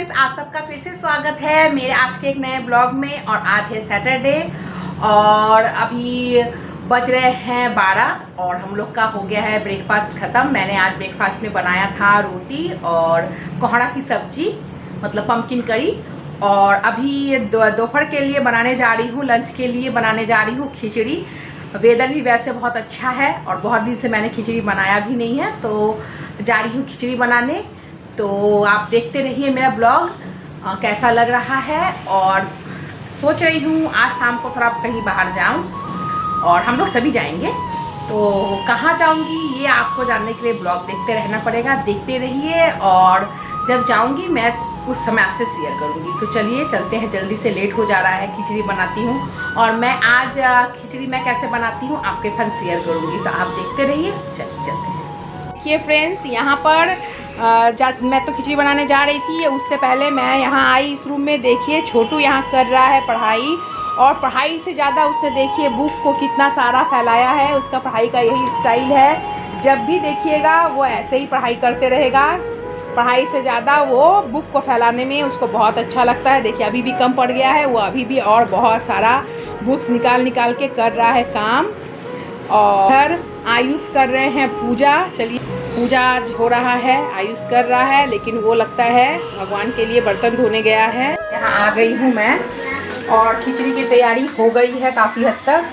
Friends, आप सबका फिर से स्वागत है मेरे आज के एक नए ब्लॉग में। और आज है सैटरडे और अभी बज रहे हैं 12 और हम लोग का हो गया है ब्रेकफास्ट ख़त्म। मैंने आज ब्रेकफास्ट में बनाया था रोटी और कोहड़ा की सब्जी, मतलब पम्पकिन करी। और अभी दोपहर के लिए बनाने जा रही हूँ, लंच के लिए बनाने जा रही हूँ खिचड़ी। वेदर भी वैसे बहुत अच्छा है और बहुत दिन से मैंने खिचड़ी बनाया भी नहीं है, तो जा रही हूँ खिचड़ी बनाने। तो आप देखते रहिए मेरा ब्लॉग कैसा लग रहा है। और सोच रही हूँ आज शाम को थोड़ा कहीं बाहर जाऊँ और हम लोग सभी जाएंगे। तो कहाँ जाऊँगी ये आपको जानने के लिए ब्लॉग देखते रहना पड़ेगा, देखते रहिए। और जब जाऊँगी मैं उस समय आपसे शेयर करूँगी। तो चलिए चलते हैं, जल्दी से लेट हो जा रहा है। खिचड़ी बनाती हूँ और मैं आज खिचड़ी मैं कैसे बनाती हूँ आपके संग शेयर करूँगी, तो आप देखते रहिए। चलते हैं। देखिए फ्रेंड्स, यहाँ पर मैं तो खिचड़ी बनाने जा रही थी, उससे पहले मैं यहाँ आई इस रूम में। देखिए छोटू यहाँ कर रहा है पढ़ाई, और पढ़ाई से ज़्यादा उसने देखिए बुक को कितना सारा फैलाया है। उसका पढ़ाई का यही स्टाइल है, जब भी देखिएगा वो ऐसे ही पढ़ाई करते रहेगा। पढ़ाई से ज़्यादा वो बुक को फैलाने में उसको बहुत अच्छा लगता है। देखिए अभी भी कम पड़ गया है, वो अभी भी और बहुत सारा बुक्स निकाल के कर रहा है काम। और आयुष कर रहे हैं पूजा। चलिए पूजा आज हो रहा है, आयुष कर रहा है, लेकिन वो लगता है भगवान के लिए बर्तन धोने गया है। यहाँ आ गई हूँ मैं और खिचड़ी की तैयारी हो गई है काफ़ी हद तक,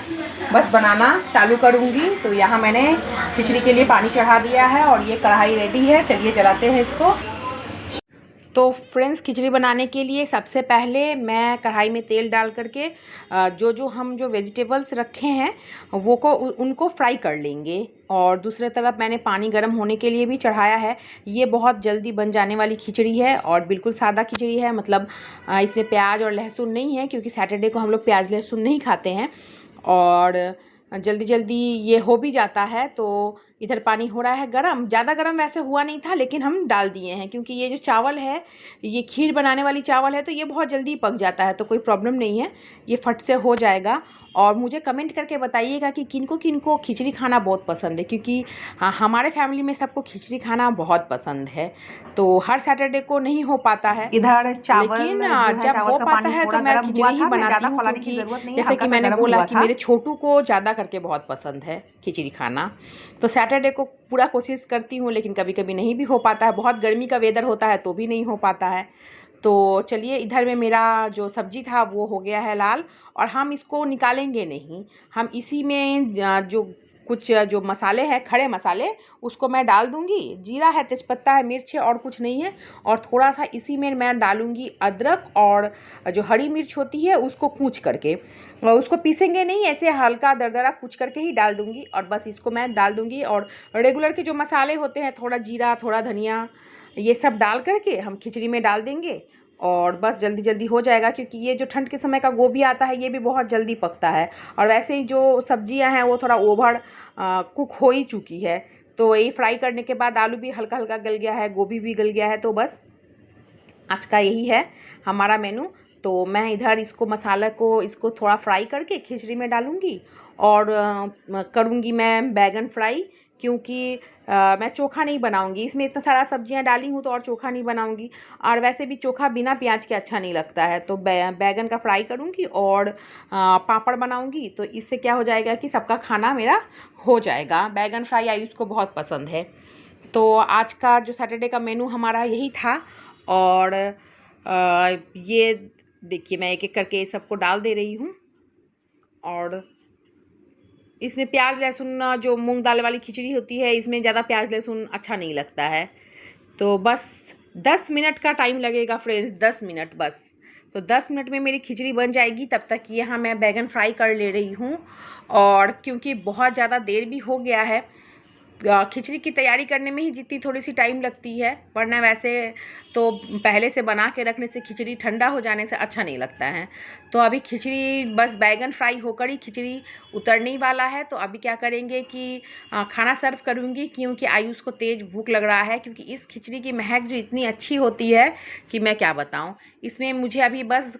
बस बनाना चालू करूँगी। तो यहाँ मैंने खिचड़ी के लिए पानी चढ़ा दिया है और ये कढ़ाई रेडी है। चलिए चलाते हैं इसको। तो फ्रेंड्स, खिचड़ी बनाने के लिए सबसे पहले मैं कढ़ाई में तेल डाल करके जो वेजिटेबल्स रखे हैं वो उनको फ्राई कर लेंगे। और दूसरे तरफ मैंने पानी गर्म होने के लिए भी चढ़ाया है। ये बहुत जल्दी बन जाने वाली खिचड़ी है और बिल्कुल सादा खिचड़ी है, मतलब इसमें प्याज और लहसुन नहीं है, क्योंकि सैटरडे को हम लोग प्याज लहसुन नहीं खाते हैं। और जल्दी जल्दी ये हो भी जाता है। तो इधर पानी हो रहा है गरम, ज़्यादा गरम वैसे हुआ नहीं था, लेकिन हम डाल दिए हैं क्योंकि ये जो चावल है, ये खीर बनाने वाली चावल है, तो ये बहुत जल्दी पक जाता है, तो कोई प्रॉब्लम नहीं है, ये फट से हो जाएगा। और मुझे कमेंट करके बताइएगा कि किनको किनको खिचड़ी खाना बहुत पसंद है, क्योंकि हाँ हमारे फैमिली में सबको खिचड़ी खाना बहुत पसंद है। तो हर सैटरडे को नहीं हो पाता है इधर चावल, लेकिन जब चावल हो का पाता है तो मैं खिचड़ी ही बनाती हूँ, क्योंकि नहीं जैसे कि मैंने बोला कि मेरे छोटू को ज़्यादा करके बहुत पसंद है खिचड़ी खाना। तो सैटरडे को पूरा कोशिश करती हूँ, लेकिन कभी कभी नहीं भी हो पाता है। बहुत गर्मी का वेदर होता है तो भी नहीं हो पाता है। तो चलिए, इधर में मेरा जो सब्जी था वो हो गया है लाल, और हम इसको निकालेंगे नहीं। हम इसी में जो कुछ जो मसाले हैं, खड़े मसाले, उसको मैं डाल दूंगी। जीरा है, तेज़पत्ता है, मिर्च है, और कुछ नहीं है। और थोड़ा सा इसी में मैं डालूंगी अदरक, और जो हरी मिर्च होती है उसको कूच करके, उसको पीसेंगे नहीं, ऐसे हल्का दरदरा कूच करके ही डाल दूंगी। और बस इसको मैं डाल दूंगी। और रेगुलर के जो मसाले होते हैं, थोड़ा जीरा, थोड़ा धनिया, ये सब डाल करके हम खिचड़ी में डाल देंगे और बस जल्दी जल्दी हो जाएगा। क्योंकि ये जो ठंड के समय का गोभी आता है, ये भी बहुत जल्दी पकता है। और वैसे ही जो सब्जियां हैं वो थोड़ा ओवर कुक हो ही चुकी है। तो ये फ्राई करने के बाद आलू भी हल्का हल्का गल गया है, गोभी भी गल गया है। तो बस आज का यही है हमारा मेनू। तो मैं इधर इसको मसाला को इसको थोड़ा फ्राई करके खिचड़ी में डालूँगी। और करूँगी मैं बैगन फ्राई, क्योंकि मैं चोखा नहीं बनाऊँगी। इसमें इतना सारा सब्जियां डाली हूँ तो और चोखा नहीं बनाऊँगी। और वैसे भी चोखा बिना प्याज के अच्छा नहीं लगता है। तो बैगन का फ्राई करूँगी और पापड़ बनाऊँगी। तो इससे क्या हो जाएगा कि सबका खाना मेरा हो जाएगा। बैगन फ्राई आयुष को बहुत पसंद है। तो आज का जो सैटरडे का मेनू हमारा यही था। और ये देखिए मैं एक एक करके ये सबको डाल दे रही हूँ। और इसमें प्याज लहसुन, जो मूंग दाल वाली खिचड़ी होती है, इसमें ज़्यादा प्याज लहसुन अच्छा नहीं लगता है। तो बस 10 मिनट का टाइम लगेगा फ्रेंड्स, 10 मिनट बस। तो 10 मिनट में मेरी खिचड़ी बन जाएगी। तब तक यहाँ मैं बैगन फ्राई कर ले रही हूँ। और क्योंकि बहुत ज़्यादा देर भी हो गया है, खिचड़ी की तैयारी करने में ही जितनी थोड़ी सी टाइम लगती है, वरना वैसे तो पहले से बना के रखने से खिचड़ी ठंडा हो जाने से अच्छा नहीं लगता है। तो अभी खिचड़ी बस बैगन फ्राई होकर ही खिचड़ी उतरने ही वाला है। तो अभी क्या करेंगे कि खाना सर्व करूँगी, क्योंकि आयुष को तेज़ भूख लग रहा है। क्योंकि इस खिचड़ी की महक जो इतनी अच्छी होती है कि मैं क्या बताऊँ। इसमें मुझे अभी बस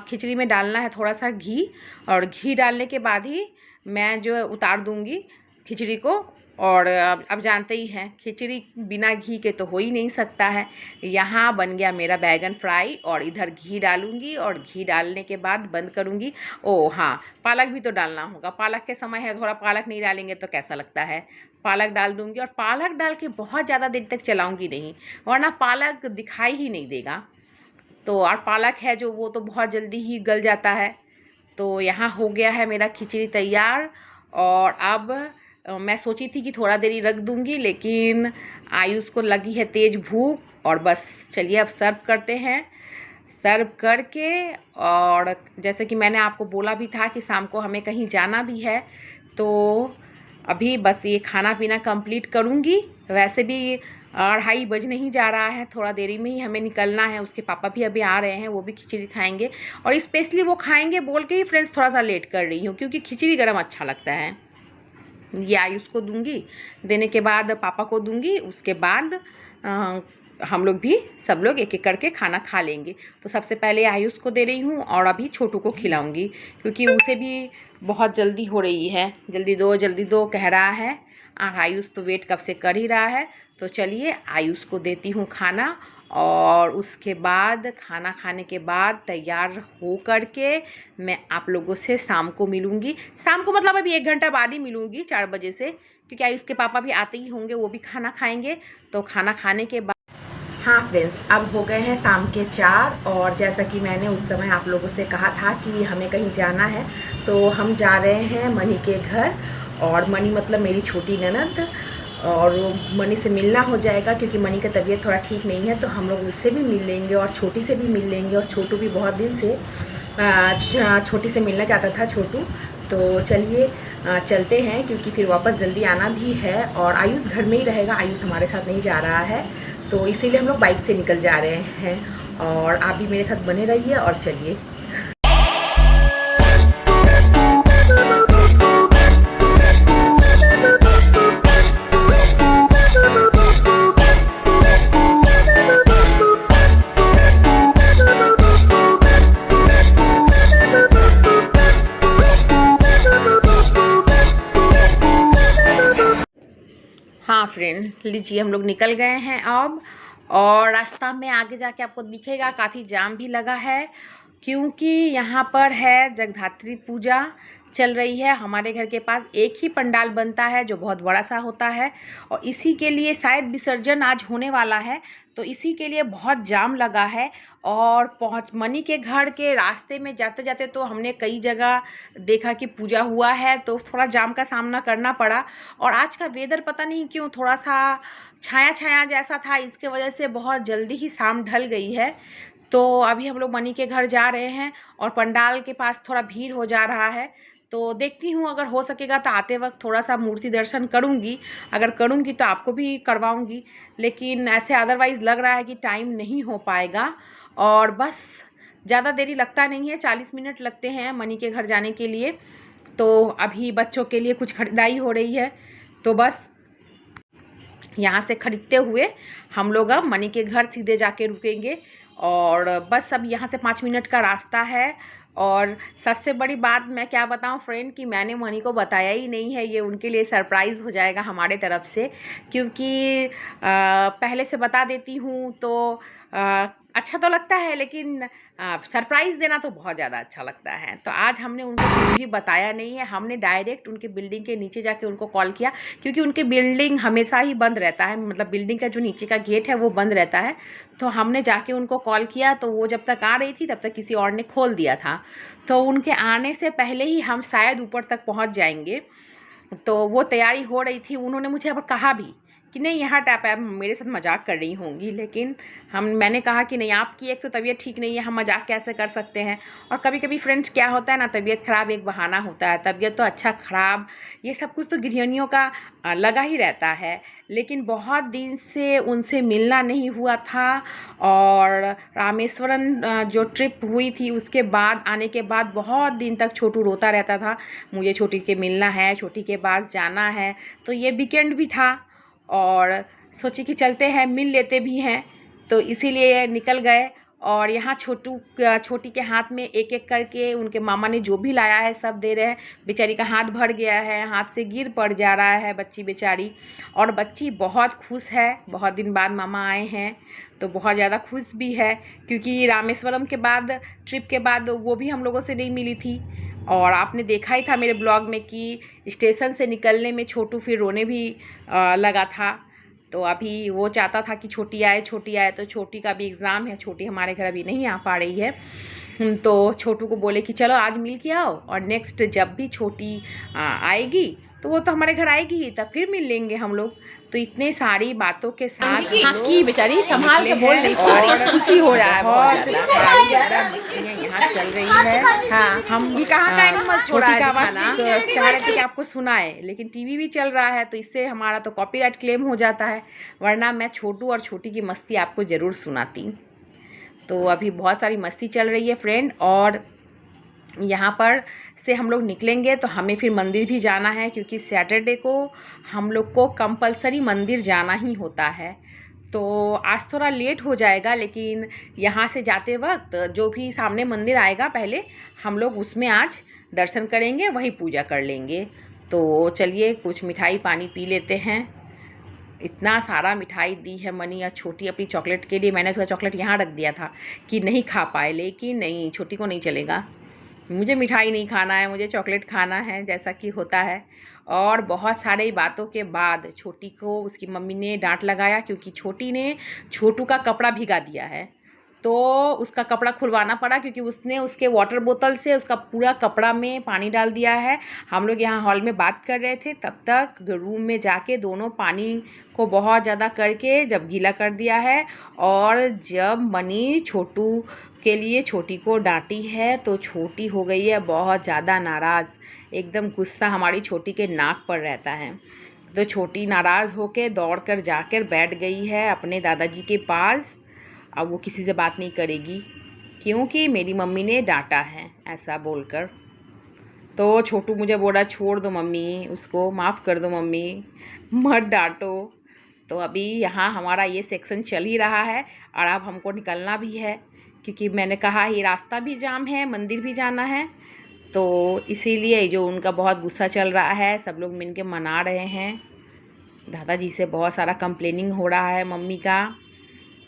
खिचड़ी में डालना है थोड़ा सा घी, और घी डालने के बाद ही मैं जो उतार दूँगी खिचड़ी को और अब जानते ही हैं खिचड़ी बिना घी के तो हो ही नहीं सकता है। यहाँ बन गया मेरा बैगन फ्राई और इधर घी डालूंगी और घी डालने के बाद बंद करूंगी। ओ हाँ, पालक भी तो डालना होगा, पालक के समय है, थोड़ा पालक नहीं डालेंगे तो कैसा लगता है। पालक डाल दूंगी और पालक डाल के बहुत ज़्यादा देर तक चलाऊंगी नहीं, वरना पालक दिखाई ही नहीं देगा। तो और पालक है जो वो तो बहुत जल्दी ही गल जाता है। तो यहाँ हो गया है मेरा खिचड़ी तैयार। और अब मैं सोची थी कि थोड़ा देरी रख दूँगी, लेकिन आयुष को लगी है तेज़ भूख और बस चलिए अब सर्व करते हैं। सर्व करके, और जैसे कि मैंने आपको बोला भी था कि शाम को हमें कहीं जाना भी है, तो अभी बस ये खाना पीना कंप्लीट करूँगी। वैसे भी 2:30 बजने ही जा रहा है, थोड़ा देरी में ही हमें निकलना है। उसके पापा भी अभी आ रहे हैं, वो भी खिचड़ी खाएंगे और स्पेशली वो खाएंगे बोल के ही फ्रेंड्स थोड़ा सा लेट कर रही हूँ, क्योंकि खिचड़ी गर्म अच्छा लगता है। ये आयुष को दूंगी, देने के बाद पापा को दूंगी, उसके बाद हम लोग भी सब लोग एक एक करके खाना खा लेंगे। तो सबसे पहले आयुष को दे रही हूँ और अभी छोटू को खिलाऊंगी, क्योंकि उसे भी बहुत जल्दी हो रही है, जल्दी दो कह रहा है और आयुष तो वेट कब से कर ही रहा है। तो चलिए आयुष को देती हूँ खाना और उसके बाद खाना खाने के बाद तैयार हो करके मैं आप लोगों से शाम को मिलूँगी। शाम को मतलब अभी 1 घंटा बाद ही मिलूँगी, 4 बजे से, क्योंकि आयुष के पापा भी आते ही होंगे, वो भी खाना खाएंगे। तो खाना खाने के बाद हाँ फ्रेंड्स, अब हो गए हैं शाम के 4 और जैसा कि मैंने उस समय आप लोगों से कहा था कि हमें कहीं जाना है, तो हम जा रहे हैं मनी के घर। और मनी मतलब मेरी छोटी ननद, और मनी से मिलना हो जाएगा क्योंकि मनी का तबीयत थोड़ा ठीक नहीं है, तो हम लोग उससे भी मिल लेंगे और छोटी से भी मिल लेंगे। और छोटू भी बहुत दिन से छोटी से मिलना चाहता था छोटू। तो चलिए चलते हैं, क्योंकि फिर वापस जल्दी आना भी है और आयुष घर में ही रहेगा, आयुष हमारे साथ नहीं जा रहा है, तो इसीलिए हम लोग बाइक से निकल जा रहे हैं। और आप भी मेरे साथ बने रहिए और चलिए। हाँ फ्रेंड, लीजिए हम लोग निकल गए हैं अब। और रास्ता में आगे जाके आपको दिखेगा काफ़ी जाम भी लगा है, क्योंकि यहाँ पर है जगधात्री पूजा चल रही है। हमारे घर के पास एक ही पंडाल बनता है जो बहुत बड़ा सा होता है, और इसी के लिए शायद विसर्जन आज होने वाला है, तो इसी के लिए बहुत जाम लगा है। और मनी के घर के रास्ते में जाते जाते तो हमने कई जगह देखा कि पूजा हुआ है, तो थोड़ा जाम का सामना करना पड़ा। और आज का वेदर पता नहीं क्यों थोड़ा सा छाया छाया जैसा था, इसके वजह से बहुत जल्दी ही शाम ढल गई है। तो अभी हम लोग मनी के घर जा रहे हैं और पंडाल के पास थोड़ा भीड़ हो जा रहा है, तो देखती हूँ अगर हो सकेगा तो आते वक्त थोड़ा सा मूर्ति दर्शन करूँगी। अगर करूँगी तो आपको भी करवाऊँगी, लेकिन ऐसे अदरवाइज़ लग रहा है कि टाइम नहीं हो पाएगा। और बस ज़्यादा देरी लगता नहीं है, 40 मिनट लगते हैं मनी के घर जाने के लिए। तो अभी बच्चों के लिए कुछ खरीदारी हो रही है, तो बस यहाँ से खरीदते हुए हम लोग अब मनी के घर सीधे जाके रुकेंगे। और बस अब यहाँ से 5 मिनट का रास्ता है। और सबसे बड़ी बात मैं क्या बताऊँ फ्रेंड, कि मैंने मनी को बताया ही नहीं है, ये उनके लिए सरप्राइज़ हो जाएगा हमारे तरफ से, क्योंकि पहले से बता देती हूँ तो अच्छा तो लगता है, लेकिन सरप्राइज़ देना तो बहुत ज़्यादा अच्छा लगता है। तो आज हमने उनको कुछ भी बताया नहीं है, हमने डायरेक्ट उनके बिल्डिंग के नीचे जाके उनको कॉल किया, क्योंकि उनके बिल्डिंग हमेशा ही बंद रहता है, मतलब बिल्डिंग का जो नीचे का गेट है वो बंद रहता है। तो हमने जाके उनको कॉल किया, तो वो जब तक आ रही थी तब तक किसी और ने खोल दिया था। तो उनके आने से पहले ही हम शायद ऊपर तक पहुँच जाएंगे, तो वो तैयारी हो रही थी। उन्होंने मुझे अब कहा भी कि नहीं यहाँ टैप है, मेरे साथ मजाक कर रही होंगी, लेकिन मैंने कहा कि नहीं, आपकी एक तो तबीयत ठीक नहीं है, हम मजाक कैसे कर सकते हैं। और कभी कभी फ्रेंड्स क्या होता है ना, तबीयत ख़राब एक बहाना होता है, तबीयत तो अच्छा ख़राब ये सब कुछ तो गृहिणियों का लगा ही रहता है। लेकिन बहुत दिन से उनसे मिलना नहीं हुआ था, और रामेश्वरम जो ट्रिप हुई थी उसके बाद आने के बाद बहुत दिन तक छोटू रोता रहता था, मुझे छोटी के मिलना है, छोटी के पास जाना है। तो ये वीकेंड भी था और सोचे कि चलते हैं मिल लेते भी हैं, तो इसीलिए निकल गए। और यहाँ छोटी के हाथ में एक एक करके उनके मामा ने जो भी लाया है सब दे रहे हैं। बेचारी का हाथ भर गया है, हाथ से गिर पड़ जा रहा है बच्ची बेचारी। और बच्ची बहुत खुश है, बहुत दिन बाद मामा आए हैं तो बहुत ज़्यादा खुश भी है, क्योंकि रामेश्वरम के बाद ट्रिप के बाद वो भी हम लोगों से नहीं मिली थी। और आपने देखा ही था मेरे ब्लॉग में कि स्टेशन से निकलने में छोटू फिर रोने भी लगा था। तो अभी वो चाहता था कि छोटी आए। तो छोटी का भी एग्ज़ाम है, छोटी हमारे घर अभी नहीं आ पा रही है। तो छोटू को बोले कि चलो आज मिल के आओ, और नेक्स्ट जब भी छोटी आएगी तो वो तो हमारे घर आएगी ही, तब फिर मिल लेंगे हम लोग। तो इतने सारी बातों के साथ की बेचारी संभाल के बोल नहीं पा रही, खुशी हो रहा है बहुत ज़्यादा। मस्तियाँ यहाँ चल रही है। हाँ, हम ये कहाँ का एनिमल छोड़ा है दिखाना, तो चाह रहे थे कि आपको सुनाए, लेकिन टीवी भी चल रहा है तो इससे हमारा तो कॉपीराइट क्लेम हो जाता है, वरना मैं छोटू और छोटी की मस्ती आपको ज़रूर सुनाती। तो अभी बहुत सारी मस्ती चल रही है फ्रेंड, और यहाँ पर से हम लोग निकलेंगे तो हमें फिर मंदिर भी जाना है, क्योंकि सैटरडे को हम लोग को कंपलसरी मंदिर जाना ही होता है। तो आज थोड़ा लेट हो जाएगा, लेकिन यहाँ से जाते वक्त जो भी सामने मंदिर आएगा पहले हम लोग उसमें आज दर्शन करेंगे, वही पूजा कर लेंगे। तो चलिए कुछ मिठाई पानी पी लेते हैं। इतना सारा मिठाई दी है मनी और छोटी अपनी चॉकलेट के लिए। मैंने उसका चॉकलेट यहाँ रख दिया था कि नहीं खा पाए, लेकिन नहीं, छोटी को नहीं चलेगा, मुझे मिठाई नहीं खाना है, मुझे चॉकलेट खाना है, जैसा कि होता है। और बहुत सारे बातों के बाद छोटी को उसकी मम्मी ने डांट लगाया, क्योंकि छोटी ने छोटू का कपड़ा भिगा दिया है। तो उसका कपड़ा खुलवाना पड़ा, क्योंकि उसने उसके वाटर बोतल से उसका पूरा कपड़ा में पानी डाल दिया है। हम लोग यहाँ हॉल में बात कर रहे थे, तब तक रूम में जाके दोनों पानी को बहुत ज़्यादा करके जब गीला कर दिया है। और जब मनी छोटू के लिए छोटी को डांटी है तो छोटी हो गई है बहुत ज़्यादा नाराज़, एकदम गुस्सा हमारी छोटी के नाक पर रहता है। तो छोटी नाराज़ होकर दौड़कर जाकर बैठ गई है अपने दादाजी के पास। अब वो किसी से बात नहीं करेगी, क्योंकि मेरी मम्मी ने डांटा है ऐसा बोलकर। तो छोटू मुझे बोला छोड़ दो मम्मी, उसको माफ़ कर दो मम्मी, मत डांटो। तो अभी यहाँ हमारा ये सेक्शन चल ही रहा है, और अब हमको निकलना भी है, क्योंकि मैंने कहा ये रास्ता भी जाम है, मंदिर भी जाना है। तो इसीलिए जो उनका बहुत गुस्सा चल रहा है, सब लोग मिल के मना रहे हैं। दादाजी से बहुत सारा कंप्लेनिंग हो रहा है मम्मी का,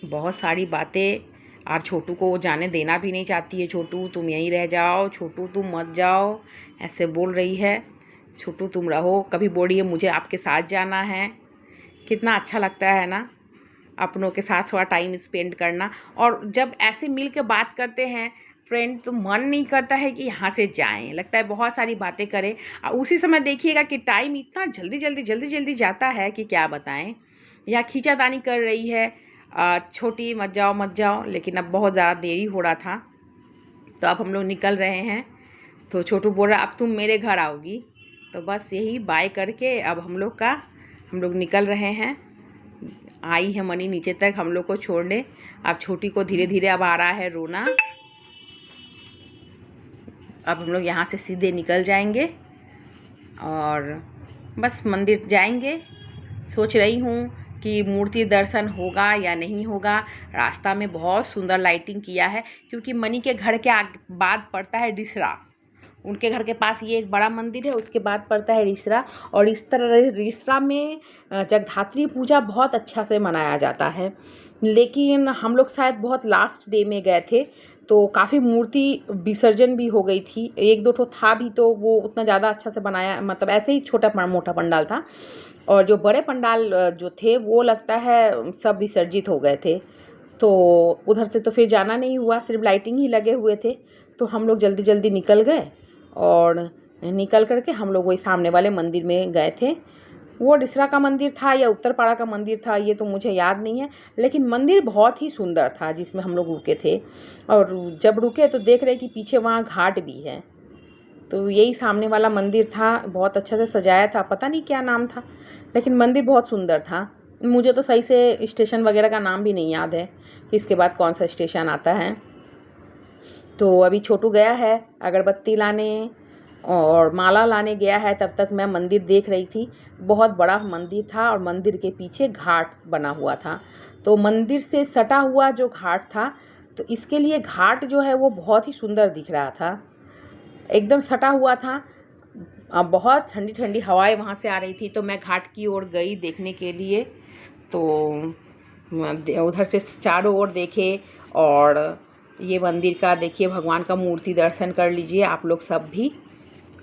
बहुत सारी बातें, और छोटू को वो जाने देना भी नहीं चाहती है। छोटू तुम यहीं रह जाओ, छोटू तुम मत जाओ, ऐसे बोल रही है। छोटू तुम रहो, कभी बोल रही है मुझे आपके साथ जाना है। कितना अच्छा लगता है ना अपनों के साथ थोड़ा टाइम स्पेंड करना। और जब ऐसे मिल के बात करते हैं फ्रेंड, तो मन नहीं करता है कि यहाँ से जाएं, लगता है बहुत सारी बातें करें। और उसी समय देखिएगा कि टाइम इतना जल्दी जाता है कि क्या बताएं। यहाँ खींचातानी कर रही है छोटी, मत जाओ, लेकिन अब बहुत ज़्यादा देरी हो रहा था, तो अब हम लोग निकल रहे हैं। तो छोटू बोल रहा अब तुम मेरे घर आओगी। तो बस यही बाय करके अब हम लोग निकल रहे हैं। आई है मनी नीचे तक हम लोग को छोड़ने। अब छोटी को धीरे धीरे अब आ रहा है रोना। अब हम लोग यहाँ से सीधे निकल जाएंगे और बस मंदिर जाएंगे। सोच रही हूँ कि मूर्ति दर्शन होगा या नहीं होगा। रास्ता में बहुत सुंदर लाइटिंग किया है, क्योंकि मनी के घर के बाद पड़ता है रिसरा। उनके घर के पास ये एक बड़ा मंदिर है, उसके बाद पड़ता है रिसरा। और इस तरह रिसरा में जगधात्री पूजा बहुत अच्छा से मनाया जाता है। लेकिन हम लोग शायद बहुत लास्ट डे में गए थे, तो काफ़ी मूर्ति विसर्जन भी हो गई थी। एक दो ठो था भी, तो वो उतना ज़्यादा अच्छा से बनाया, मतलब ऐसे ही छोटा मोटा पंडाल था। और जो बड़े पंडाल जो थे वो लगता है सब विसर्जित हो गए थे। तो उधर से तो फिर जाना नहीं हुआ, सिर्फ लाइटिंग ही लगे हुए थे। तो हम लोग जल्दी निकल गए, और निकल करके हम लोग वही सामने वाले मंदिर में गए थे। वो रिसरा का मंदिर था या उत्तरपाड़ा का मंदिर था, ये तो मुझे याद नहीं है, लेकिन मंदिर बहुत ही सुंदर था जिसमें हम लोग रुके थे। और जब रुके तो देख रहे कि पीछे वहाँ घाट भी है। तो यही सामने वाला मंदिर था, बहुत अच्छा से सजाया था, पता नहीं क्या नाम था, लेकिन मंदिर बहुत सुंदर था। मुझे तो सही से स्टेशन वगैरह का नाम भी नहीं याद है कि इसके बाद कौन सा स्टेशन आता है। तो अभी छोटू गया है अगरबत्ती लाने और माला लाने गया है, तब तक मैं मंदिर देख रही थी। बहुत बड़ा मंदिर था और मंदिर के पीछे घाट बना हुआ था। तो मंदिर से सटा हुआ जो घाट था, तो इसके लिए घाट जो है वो बहुत ही सुंदर दिख रहा था, एकदम सटा हुआ था। बहुत ठंडी ठंडी हवाएं वहाँ से आ रही थी, तो मैं घाट की ओर गई देखने के लिए। तो उधर से चारों ओर देखे, और ये मंदिर का देखिए, भगवान का मूर्ति दर्शन कर लीजिए आप लोग सब भी।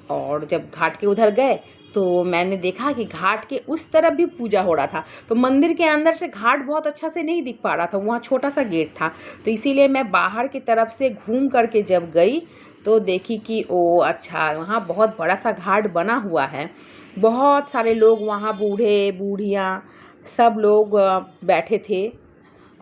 और जब घाट के उधर गए तो मैंने देखा कि घाट के उस तरफ भी पूजा हो रहा था। तो मंदिर के अंदर से घाट बहुत अच्छा से नहीं दिख पा रहा था, वहाँ छोटा सा गेट था। तो इसीलिए मैं बाहर की तरफ से घूम करके जब गई तो देखी कि ओ अच्छा, वहाँ बहुत बड़ा सा घाट बना हुआ है। बहुत सारे लोग वहाँ, बूढ़े बूढ़ियाँ सब लोग बैठे थे।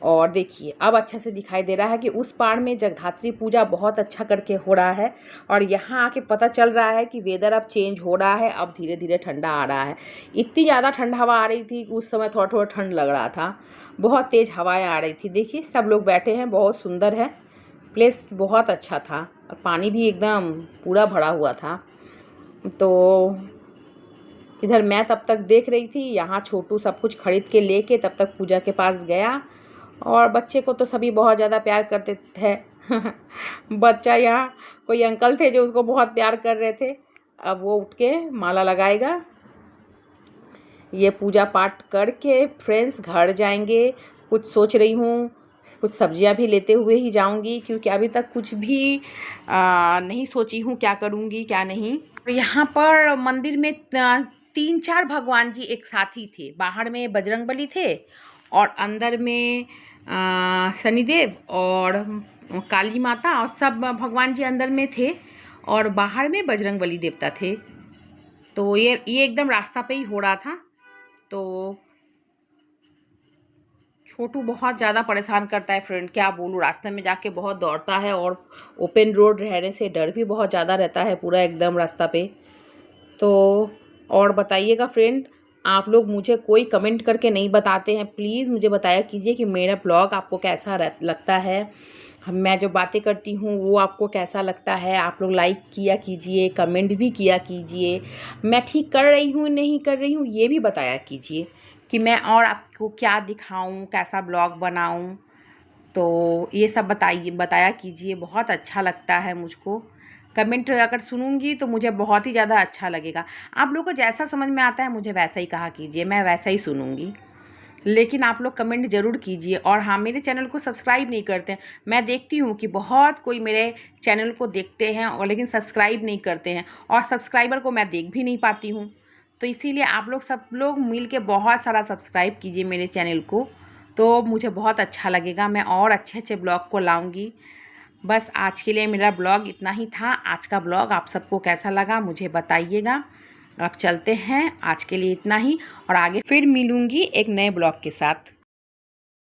और देखिए अब अच्छा से दिखाई दे रहा है कि उस पार में जगधात्री पूजा बहुत अच्छा करके हो रहा है। और यहाँ आके पता चल रहा है कि वेदर अब चेंज हो रहा है, अब धीरे धीरे ठंडा आ रहा है। इतनी ज़्यादा ठंड हवा आ रही थी कि उस समय थोड़ा थोड़ा ठंड लग रहा था, बहुत तेज़ हवाएं आ रही थी। देखिए सब लोग बैठे हैं, बहुत सुंदर है प्लेस, बहुत अच्छा था। और पानी भी एकदम पूरा भरा हुआ था। तो इधर मैं तब तक देख रही थी, यहाँ छोटू सब कुछ खरीद के लेके तब तक पूजा के पास गया। और बच्चे को तो सभी बहुत ज़्यादा प्यार करते थे बच्चा, यहाँ कोई अंकल थे जो उसको बहुत प्यार कर रहे थे। अब वो उठ के माला लगाएगा। ये पूजा पाठ करके फ्रेंड्स घर जाएंगे। कुछ सोच रही हूँ, कुछ सब्जियां भी लेते हुए ही जाऊंगी, क्योंकि अभी तक कुछ भी नहीं सोची हूँ क्या करूँगी क्या नहीं। यहाँ पर मंदिर में 3-4 भगवान जी एक साथ ही थे। बाहर में बजरंगबली थे, और अंदर में शनिदेव और काली माता, और सब भगवान जी अंदर में थे, और बाहर में बजरंगबली देवता थे। तो ये एकदम रास्ता पे ही हो रहा था। तो छोटू बहुत ज़्यादा परेशान करता है फ्रेंड, क्या बोलूँ, रास्ते में जाके बहुत दौड़ता है, और ओपन रोड रहने से डर भी बहुत ज़्यादा रहता है पूरा एकदम रास्ता पे। तो और बताइएगा फ्रेंड, आप लोग मुझे कोई कमेंट करके नहीं बताते हैं, प्लीज़ मुझे बताया कीजिए कि मेरा ब्लॉग आपको कैसा लगता है। मैं जो बातें करती हूँ वो आपको कैसा लगता है। आप लोग लाइक किया कीजिए, कमेंट भी किया कीजिए। मैं ठीक कर रही हूँ नहीं कर रही हूँ ये भी बताया कीजिए, कि मैं और आपको क्या दिखाऊं, कैसा ब्लॉग बनाऊं। तो ये सब बताया कीजिए, बहुत अच्छा लगता है मुझको। कमेंट अगर सुनूंगी तो मुझे बहुत ही ज़्यादा अच्छा लगेगा। आप लोग को जैसा समझ में आता है मुझे वैसा ही कहा कीजिए, मैं वैसा ही सुनूंगी। लेकिन आप लोग कमेंट ज़रूर कीजिए। और हाँ, मेरे चैनल को सब्सक्राइब नहीं करते हैं। मैं देखती हूँ कि बहुत कोई मेरे चैनल को देखते हैं और लेकिन सब्सक्राइब नहीं करते हैं, और सब्सक्राइबर को मैं देख भी नहीं पाती हूँ। तो इसीलिए आप लोग सब लोग मिल के बहुत सारा सब्सक्राइब कीजिए मेरे चैनल को, तो मुझे बहुत अच्छा लगेगा। मैं और अच्छे अच्छे ब्लॉग को लाऊंगी। बस आज के लिए मेरा ब्लॉग इतना ही था। आज का ब्लॉग आप सबको कैसा लगा मुझे बताइएगा। अब चलते हैं, आज के लिए इतना ही, और आगे फिर मिलूंगी एक नए ब्लॉग के साथ।